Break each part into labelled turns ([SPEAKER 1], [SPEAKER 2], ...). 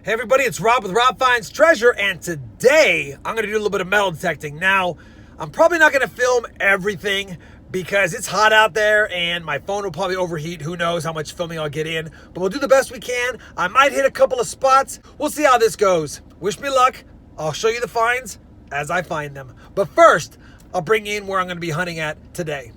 [SPEAKER 1] Hey everybody, it's Rob with RobFindsTreasure, and today I'm going to do a little bit of metal detecting. Now, I'm probably not going to film everything because it's hot out there and my phone will probably overheat. Who knows how much filming I'll get in, but we'll do the best we can. I might hit a couple of spots. We'll see how this goes. Wish me luck. I'll show you the finds as I find them. But first, I'll bring you in where I'm going to be hunting at today.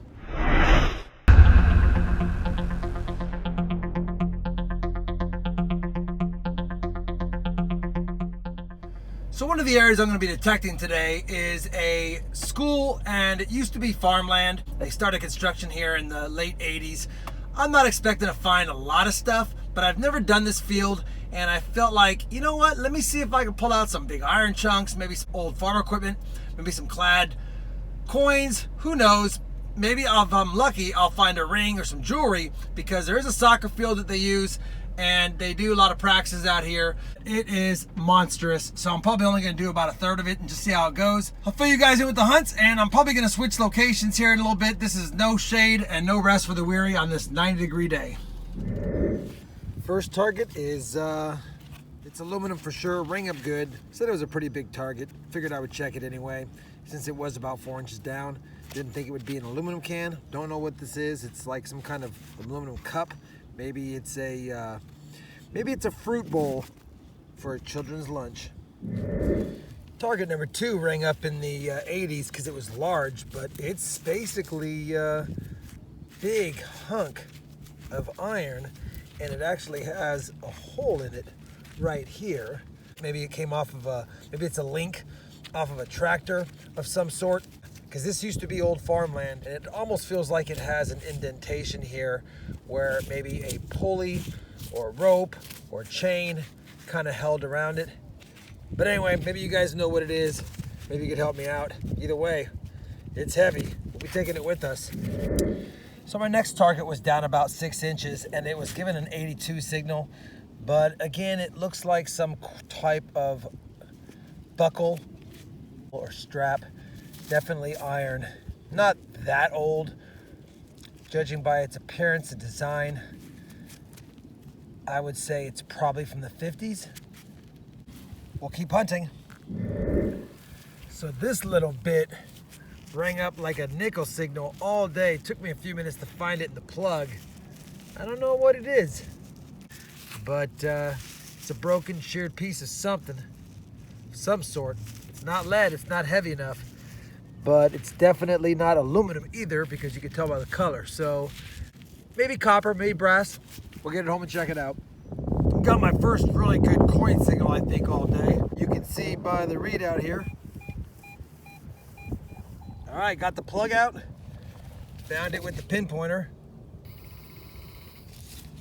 [SPEAKER 1] So one of the areas I'm going to be detecting today is a school, and it used to be farmland. They started construction here in the late 80s. I'm not expecting to find a lot of stuff, but I've never done this field, and I felt like, you know what, let me see if I can pull out some big iron chunks, maybe some old farm equipment, maybe some clad coins, who knows. Maybe if I'm lucky, I'll find a ring or some jewelry, because there is a soccer field that they use, and they do a lot of practices out here. It is monstrous, so I'm probably only going to do about a third of it and just see how it goes. I'll fill you guys in with the hunts, and I'm probably going to switch locations here in a little bit. This is no shade and no rest for the weary on this 90-degree day. First target is it's aluminum for sure, ring up good. Said it was a pretty big target. Figured I would check it anyway, since it was about 4 inches down. Didn't think it would be an aluminum can. Don't know what this is. It's like some kind of aluminum cup. Maybe it's a fruit bowl for a children's lunch. Target number 2 rang up in the 80s because it was large, but it's basically a big hunk of iron, and it actually has a hole in it right here. Maybe it came off of maybe it's a link off of a tractor of some sort, because this used to be old farmland, and it almost feels like it has an indentation here where maybe a pulley or a rope or a chain kind of held around it. But anyway, maybe you guys know what it is. Maybe you could help me out. Either way, it's heavy. We'll be taking it with us. So my next target was down about 6 inches, and it was given an 82 signal. But again, it looks like some type of buckle or strap. Definitely iron. Not that old, judging by its appearance and design. I would say it's probably from the 50s. We'll keep hunting. So this little bit rang up like a nickel signal all day. Took me a few minutes to find it in the plug. I don't know what it is, but it's a broken, sheared piece of something, of some sort. It's not lead, it's not heavy enough, but it's definitely not aluminum either, because you can tell by the color. So maybe copper, maybe brass. We'll get it home and check it out. Got my first really good coin signal, I think, all day. You can see by the readout here. All right, got the plug out. Found it with the pinpointer.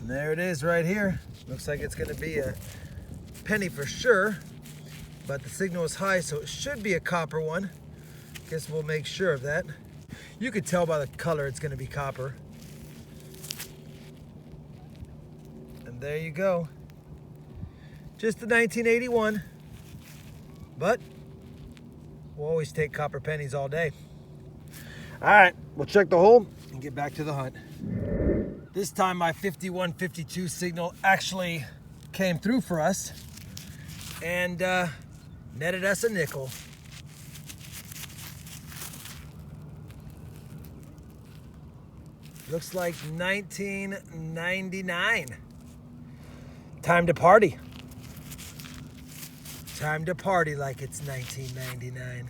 [SPEAKER 1] And there it is right here. Looks like it's gonna be a penny for sure, but the signal is high, so it should be a copper one. Guess we'll make sure of that. You could tell by the color it's gonna be copper. And there you go. Just the 1981, but we'll always take copper pennies all day. All right, we'll check the hole and get back to the hunt. This time my 5152 signal actually came through for us and netted us a nickel. Looks like 1999. Time to party. Time to party like it's 1999.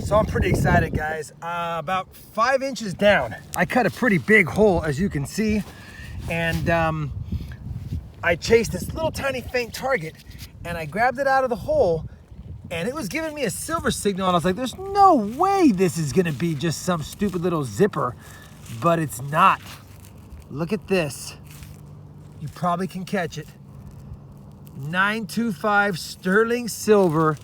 [SPEAKER 1] So I'm pretty excited, guys. About 5 inches down, I cut a pretty big hole, as you can see, and I chased this little tiny faint target, and I grabbed it out of the hole, and it was giving me a silver signal, and I was like, there's no way this is gonna be just some stupid little zipper. But it's not. Look at this. You probably can catch it. 925 sterling silver.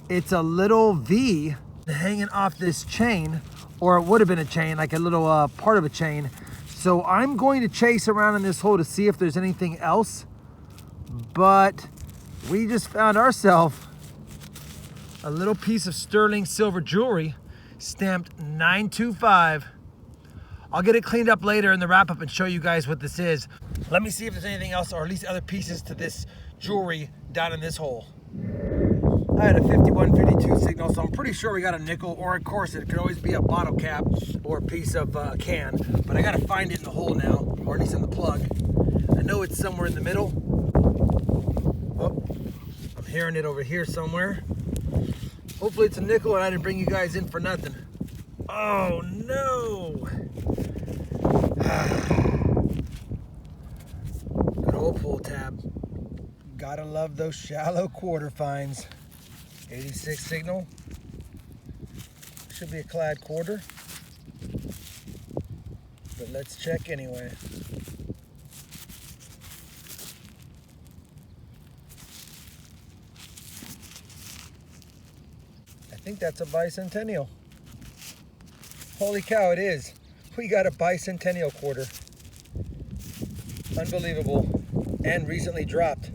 [SPEAKER 1] It's a little V hanging off this chain, or it would have been a chain, like a little part of a chain. So I'm going to chase around in this hole to see if there's anything else. But we just found ourselves a little piece of sterling silver jewelry stamped 925. I'll get it cleaned up later in the wrap up and show you guys what this is. Let me see if there's anything else, or at least other pieces to this jewelry down in this hole. I had a 5152 signal, so I'm pretty sure we got a nickel, or of course it could always be a bottle cap or a piece of can, but I gotta find it in the hole now, or at least in the plug. I know it's somewhere in the middle. Oh, I'm hearing it over here somewhere. Hopefully it's a nickel and I didn't bring you guys in for nothing. Oh no! Good old pull tab. Gotta love those shallow quarter fines. 86 signal. Should be a clad quarter. But let's check anyway. I think that's a bicentennial. Holy cow, it is. We got a bicentennial quarter. Unbelievable. And recently dropped.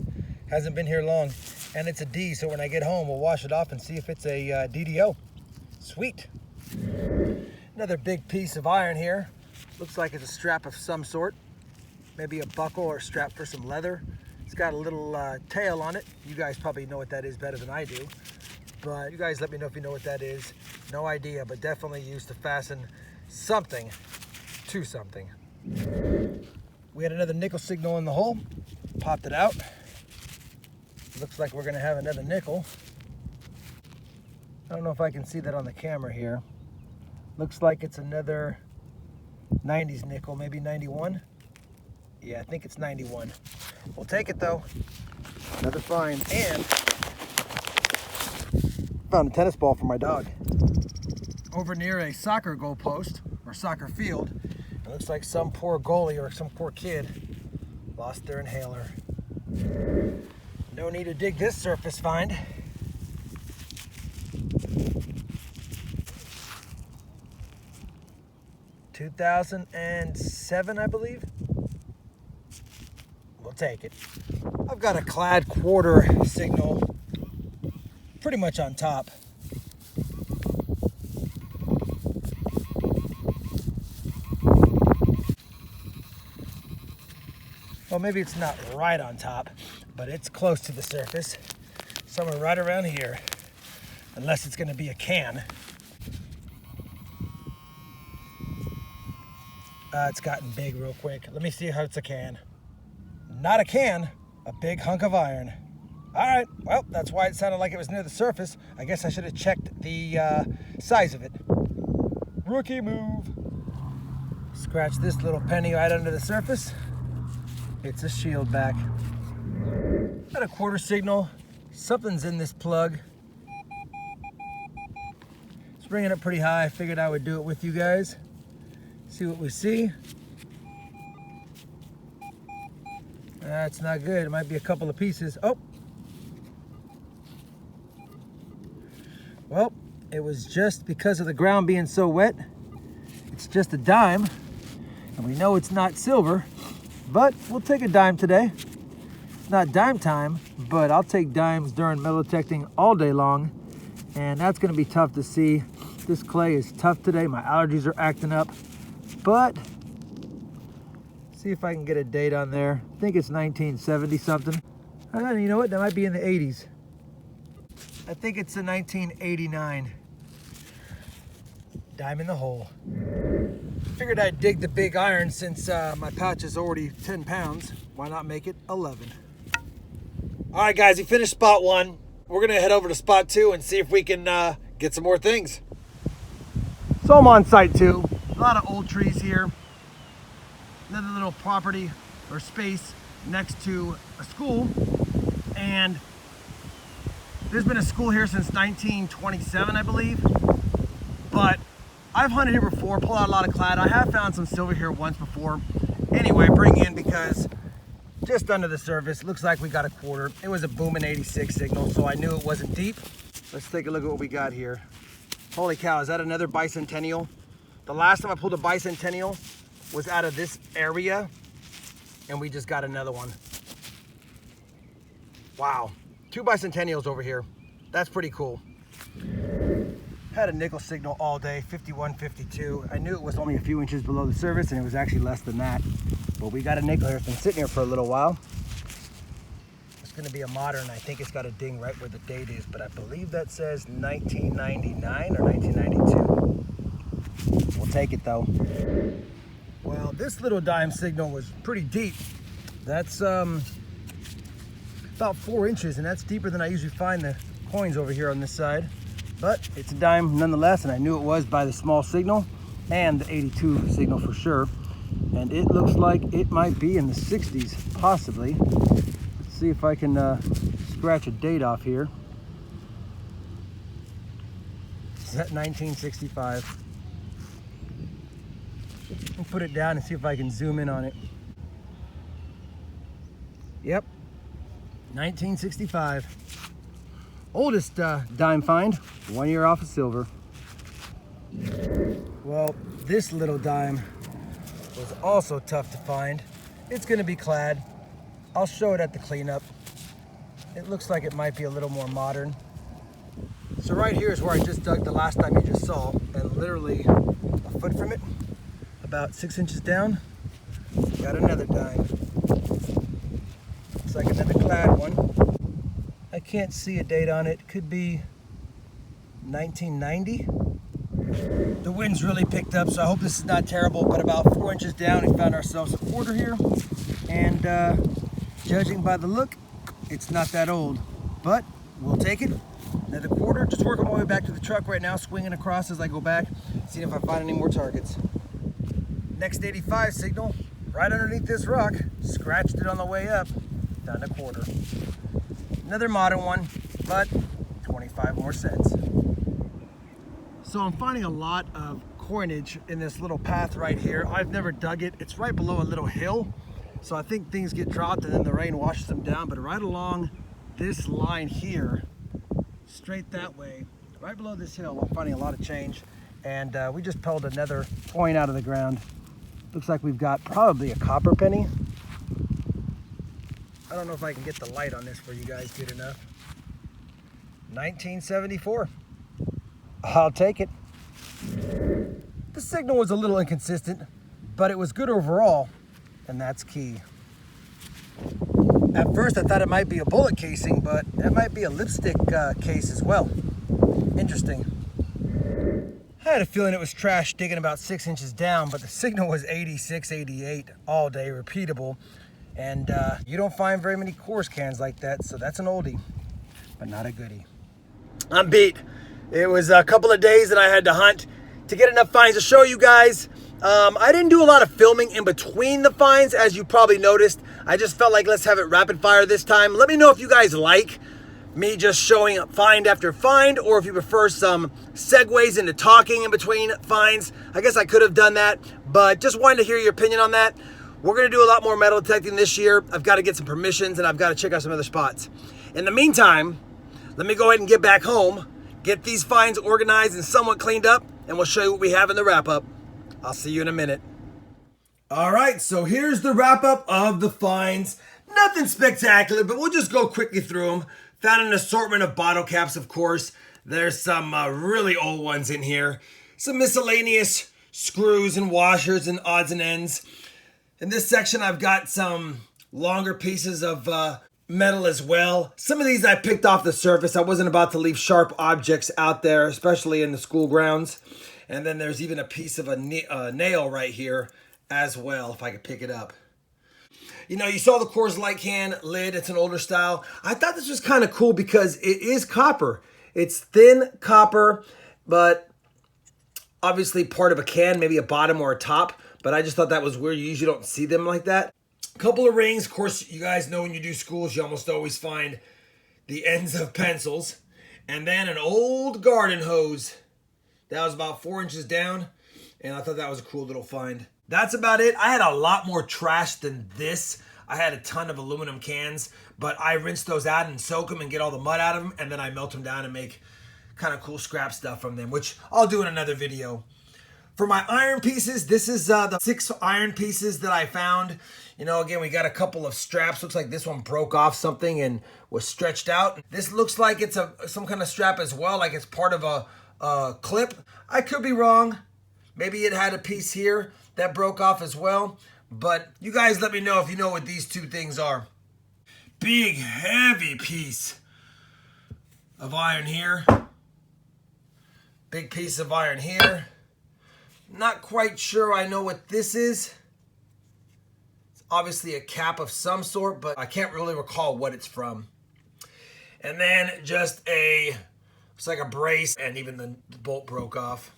[SPEAKER 1] Hasn't been here long. And it's a D, so when I get home, we'll wash it off and see if it's a DDO. Sweet. Another big piece of iron here. Looks like it's a strap of some sort. Maybe a buckle or a strap for some leather. It's got a little tail on it. You guys probably know what that is better than I do. But you guys let me know if you know what that is. No idea, but definitely used to fasten something to something. We had another nickel signal in the hole. Popped it out. Looks like we're gonna have another nickel. I don't know if I can see that on the camera here. Looks like it's another 90s nickel, maybe 91. Yeah, I think it's 91. We'll take it though. Another find. And found a tennis ball for my dog. Over near a soccer goal post or soccer field. It looks like some poor goalie or some poor kid lost their inhaler. No need to dig this surface find. ...2007, I believe. We'll take it. I've got a clad quarter signal pretty much on top. Well, maybe it's not right on top, but it's close to the surface. Somewhere right around here, unless it's gonna be a can. It's gotten big real quick. Let me see how it's a can. Not a can, a big hunk of iron. All right, well, that's why it sounded like it was near the surface. I guess I should have checked the size of it. Rookie move. Scratch this little penny right under the surface. It's a shield back. Got a quarter signal. Something's in this plug. It's bringing it pretty high. I figured I would do it with you guys. See what we see. That's not good. It might be a couple of pieces. Oh. Well, it was just because of the ground being so wet. It's just a dime. And we know it's not silver. But we'll take a dime today. It's not dime time, but I'll take dimes during metal detecting all day long. And that's gonna be tough to see. This clay is tough today. My allergies are acting up. But, see if I can get a date on there. I think it's 1970 something. You know what, that might be in the 80s. I think it's a 1989. Dime in the hole. Figured I'd dig the big iron since my pouch is already 10 pounds. Why not make it 11? All right, guys, we finished spot 1. We're gonna head over to spot 2 and see if we can get some more things. So I'm on site 2. A lot of old trees here. Another little property or space next to a school. And there's been a school here since 1927, I believe. But I've hunted here before, pulled out a lot of clad. I have found some silver here once before. Anyway, bring in because just under the surface, looks like we got a quarter. It was a booming 86 signal, so I knew it wasn't deep. Let's take a look at what we got here. Holy cow, is that another bicentennial? The last time I pulled a bicentennial was out of this area, and we just got another one. Wow, 2 bicentennials over here. That's pretty cool. Had a nickel signal all day, 5152. I knew it was only a few inches below the surface, and it was actually less than that. But we got a nickel here. It's been sitting here for a little while. Let's going to be a modern. I think it's got a ding right where the date is, but I believe that says 1999 or 1992. We'll take it though. Well, this little dime signal was pretty deep. That's about 4 inches, and that's deeper than I usually find the coins over here on this side. But it's a dime nonetheless, and I knew it was by the small signal and the 82 signal for sure. And it looks like it might be in the 60s, possibly. Let's see if I can scratch a date off here. Is that 1965? I'll put it down and see if I can zoom in on it. Yep, 1965. Oldest dime find, 1 year off of silver. Well, this little dime was also tough to find. It's gonna be clad. I'll show it at the cleanup. It looks like it might be a little more modern. So right here is where I just dug the last time you just saw, and literally a foot from it, about 6 inches down, got another dime. Looks like another clad one. I can't see a date on it. Could be 1990. The wind's really picked up, so I hope this is not terrible, but about 4 inches down, we found ourselves a quarter here. And judging by the look, it's not that old, but we'll take it. Another quarter. Just working my way back to the truck right now, swinging across as I go back, seeing if I find any more targets. Next 85 signal, right underneath this rock. Scratched it on the way up, found a quarter. Another modern one, but 25 more cents. So I'm finding a lot of coinage in this little path right here. I've never dug it. It's right below a little hill. So I think things get dropped and then the rain washes them down. But right along this line here, straight that way, right below this hill, I'm finding a lot of change. And we just pulled another coin out of the ground. Looks like we've got probably a copper penny. I don't know if I can get the light on this for you guys good enough. 1974. I'll take it. The signal was a little inconsistent, but it was good overall, and that's key. At first I thought it might be a bullet casing, but it might be a lipstick case as well. Interesting. I had a feeling it was trash digging about 6 inches down, but the signal was 86, 88 all day, repeatable. And you don't find very many coarse cans like that, so that's an oldie, but not a goodie. I'm beat. It was a couple of days that I had to hunt to get enough finds to show you guys. I didn't do a lot of filming in between the finds, as you probably noticed. I just felt like let's have it rapid fire this time. Let me know if you guys like me just showing up find after find, or if you prefer some segues into talking in between finds. I guess I could have done that, but just wanted to hear your opinion on that. We're gonna do a lot more metal detecting this year. I've got to get some permissions and I've got to check out some other spots. In the meantime, let me go ahead and get back home, get these finds organized and somewhat cleaned up, and we'll show you what we have in the wrap up. I'll see you in a minute. All right, so here's the wrap up of the finds. Nothing spectacular, but we'll just go quickly through them. Found an assortment of bottle caps, of course. There's some really old ones in here. Some miscellaneous screws and washers and odds and ends. In this section, I've got some longer pieces of metal as well. Some of these I picked off the surface. I wasn't about to leave sharp objects out there, especially in the school grounds. And then there's even a piece of a nail right here as well, if I could pick it up. You know, you saw the Coors Light can lid. It's an older style. I thought this was kind of cool because it is copper. It's thin copper, but obviously part of a can, maybe a bottom or a top. But I just thought that was weird. You usually don't see them like that. A couple of rings. Of course, you guys know when you do schools, you almost always find the ends of pencils. And then an old garden hose. That was about 4 inches down. And I thought that was a cool little find. That's about it. I had a lot more trash than this. I had a ton of aluminum cans, but I rinse those out and soak them and get all the mud out of them. And then I melt them down and make kind of cool scrap stuff from them, which I'll do in another video. For my iron pieces, this is the 6 iron pieces that I found. You know, again, we got a couple of straps. Looks like this one broke off something and was stretched out. This looks like it's some kind of strap as well, like it's part of a clip. I could be wrong. Maybe it had a piece here that broke off as well. But you guys let me know if you know what these two things are. big, heavy piece of iron here. Big piece of iron here. Not quite sure I know what this is. It's obviously a cap of some sort, but I can't really recall what it's from. And then just it's like a brace, and even the bolt broke off.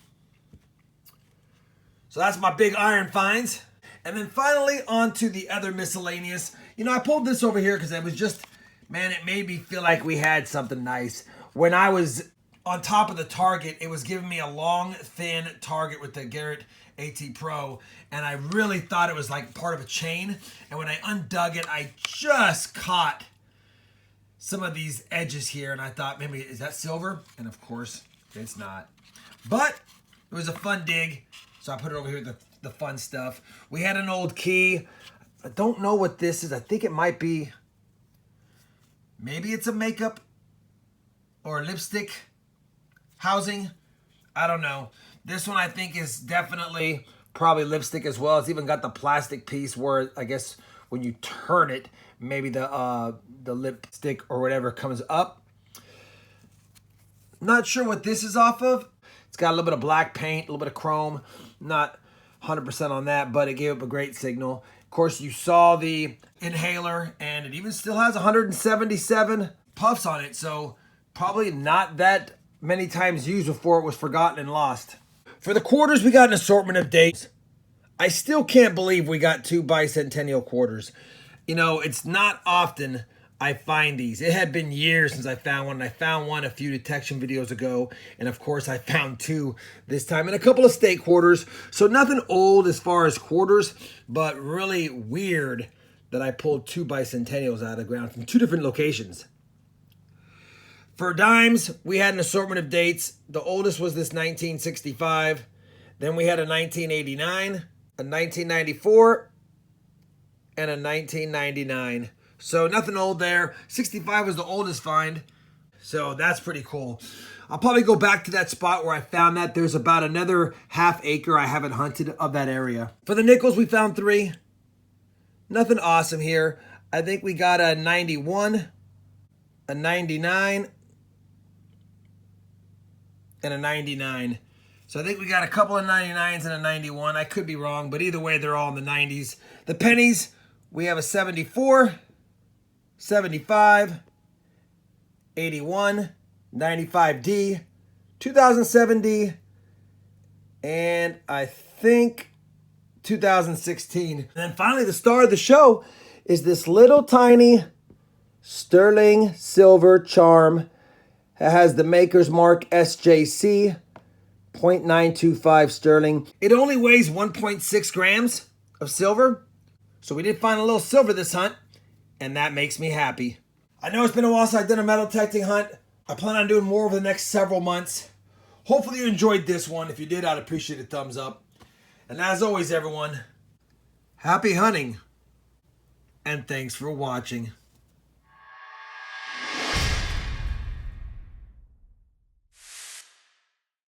[SPEAKER 1] So that's my big iron finds. And then finally on to the other miscellaneous. You know, I pulled this over here because it was just, man, it made me feel like we had something nice. When I was on top of the target, it was giving me a long, thin target with the Garrett AT Pro, and I really thought it was like part of a chain. And when I undug it, I just caught some of these edges here, and I thought, maybe, is that silver? And of course, it's not. But it was a fun dig, so I put it over here with the fun stuff. We had an old key. I don't know what this is. I think it might be, maybe it's a makeup or a lipstick housing. I don't know. This one I think is definitely probably lipstick as well. It's even got the plastic piece where I guess when you turn it, maybe the lipstick or whatever comes up. Not sure what this is off of. It's got a little bit of black paint, a little bit of chrome. Not 100% on that, but it gave up a great signal. Of course, you saw the inhaler, and it even still has 177 puffs on it, so probably not that many times used before it was forgotten and lost. For the quarters, we got an assortment of dates. I still can't believe we got 2 bicentennial quarters. You know, it's not often I find these. It had been years since I found one, and I found one a few detection videos ago, and of course I found 2 this time, and a couple of state quarters. So nothing old as far as quarters, but really weird that I pulled 2 bicentennials out of the ground from 2 different locations. For dimes, we had an assortment of dates. The oldest was this 1965. Then we had a 1989, a 1994, and a 1999. So nothing old there. 65 was the oldest find. So that's pretty cool. I'll probably go back to that spot where I found that. There's about another half acre I haven't hunted of that area. For the nickels, we found 3. Nothing awesome here. I think we got a 91, a 99, and a 99. So I think we got a couple of 99s and a 91. I could be wrong, but either way, they're all in the 90s. The pennies, we have a 74, 75, 81, 95D, 2007D, and I think 2016. And then finally, the star of the show is this little tiny sterling silver charm. It has the maker's mark SJC, 0.925 sterling. It only weighs 1.6 grams of silver. So we did find a little silver this hunt, and that makes me happy. I know it's been a while since I've done a metal detecting hunt. I plan on doing more over the next several months. Hopefully you enjoyed this one. If you did, I'd appreciate a thumbs up. And as always, everyone, happy hunting, and thanks for watching.